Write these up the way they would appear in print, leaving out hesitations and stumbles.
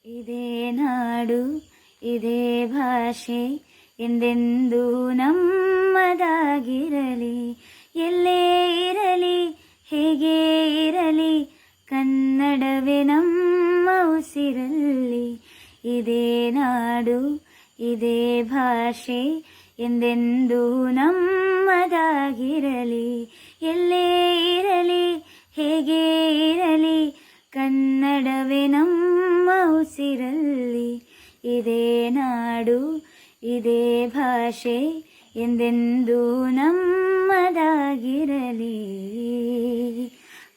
ಇದೇ ನಾಡು ಇದೇ ಭಾಷೆ ಎಂದೆಂದೂ ನಮ್ಮದಾಗಿರಲಿ. ಎಲ್ಲೇ ಇರಲಿ ಹೇಗೆ ಇರಲಿ ಕನ್ನಡವೇ ನಮ್ಮ ಉಸಿರಲ್ಲಿ. ಇದೇ ನಾಡು ಇದೇ ಭಾಷೆ ಎಂದೆಂದೂ ನಮ್ಮದಾಗಿರಲಿ. ಎಲ್ಲೇ ಇರಲಿ ಹೇಗೆ ಇರಲಿ ಕನ್ನಡವೇ ನಮ್ಮ ಉಸಿರಲ್ಲಿ. ಇದೇ ನಾಡು ಇದೇ ಭಾಷೆ ಎಂದೆಂದೂ ನಮ್ಮದಾಗಿರಲಿ.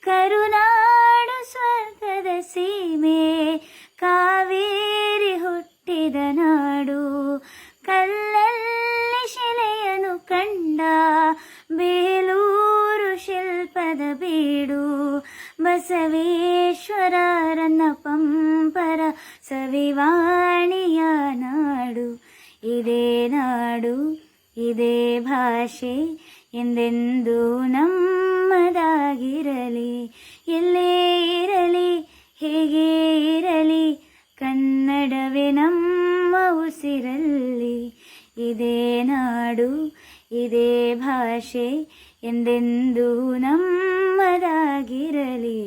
ಕರುನಾಡು ಸ್ವರ್ಗದ ಸೀಮೆ ಕಾವೇರಿ ಹುಟ್ಟಿದ ನಾಡು. ಕಲ್ಲಲ್ಲಿ ಶಿಲೆಯನ್ನು ಕಂಡ ಬೇಲೂರು ಶಿಲ್ಪದ ಬೀಡು. ಬಸವೇಶ್ವರರನ್ನ ಪಂಪರ ಸವಿವಾಣಿಯ ನಾಡು. ಇದೇ ನಾಡು ಇದೇ ಭಾಷೆ ಎಂದೆಂದೂ ನಮ್ಮದಾಗಿರಲಿ. ಎಲ್ಲೇ ಇರಲಿ ಹೇಗೆ ಇರಲಿ ಕನ್ನಡವೇ ನಮ್ಮ ಉಸಿರಲ್ಲಿ. ಇದೇ ನಾಡು ಇದೇ ಭಾಷೆ ಎಂದೆಂದೂ ನಮ್ಮದಾಗಿರಲಿ.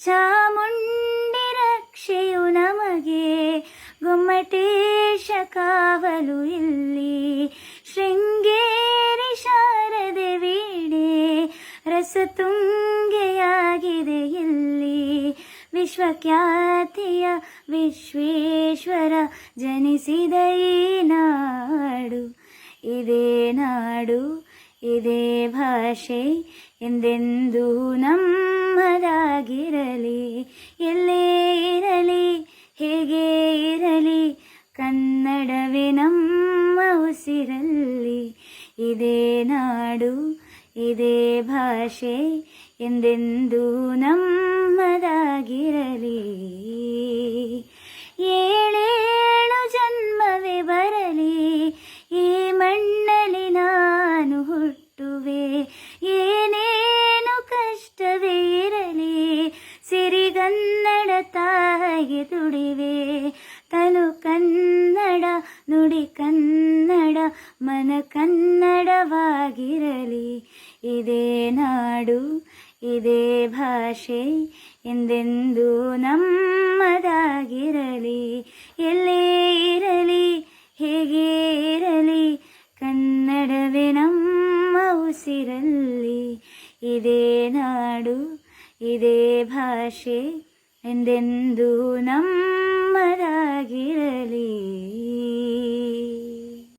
ಚಾಮುಂಡಿ ರಕ್ಷೆಯು ನಮಗೆ ಗೊಮ್ಮಟೇಶ ಕಾವಲು ಇಲ್ಲಿ. ಶೃಂಗೇರಿ ಶಾರದೆ ವೀಣೆ ರಸತುಂಗೆಯಾಗಿದೆ ಇಲ್ಲಿ. ವಿಶ್ವಖ್ಯಾತಿಯ ವಿಶ್ವೇಶ್ವರ ಜನಿಸಿದ ಈ ನಾಡು. ಇದೇ ನಾಡು ಇದೇ ಭಾಷೆ ಎಂದೆಂದೂ ನಮ್ಮದಾಗಿರಲಿ. ಎಲ್ಲೇ ಇರಲಿ ಹೇಗೆ ಇರಲಿ ಕನ್ನಡವೇ ನಮ್ಮ ಉಸಿರಲ್ಲಿ. ಇದೇ ನಾಡು ಇದೇ ಭಾಷೆ ಎಂದೆಂದೂ ನಮ್ಮದಾಗಿರಲಿ. ಏಳೇಳು ಜನ್ಮವೇ ಬರಲಿ ಈ ಮಣ್ಣಲ್ಲಿ ನಾನು ಹುಟ್ಟುವೆ. ಏನೇನು ಕಷ್ಟವೇ ಇರಲಿ ಸಿರಿಗನ್ನಡ ತಾಯಿಗೆ ದುಡಿವೆ. ತನು ಕನ್ನಡ ನುಡಿ ಕನ್ನಡ ಮನ ಕನ್ನಡವಾಗಿರಲಿ. ಇದೇ ನಾಡು ಇದೇ ಭಾಷೆ ಎಂದೆಂದೂ ನಮ್ಮದಾಗಿರಲಿ. ಎಲ್ಲೇ ಇರಲಿ ಹೇಗೆ ಇರಲಿ ಕನ್ನಡವೇ ನಮ್ಮ ಉಸಿರಲ್ಲಿ. ಇದೇ ನಾಡು ಇದೇ ಭಾಷೆ ಎಂದೆಂದೂ ನಮ್ಮ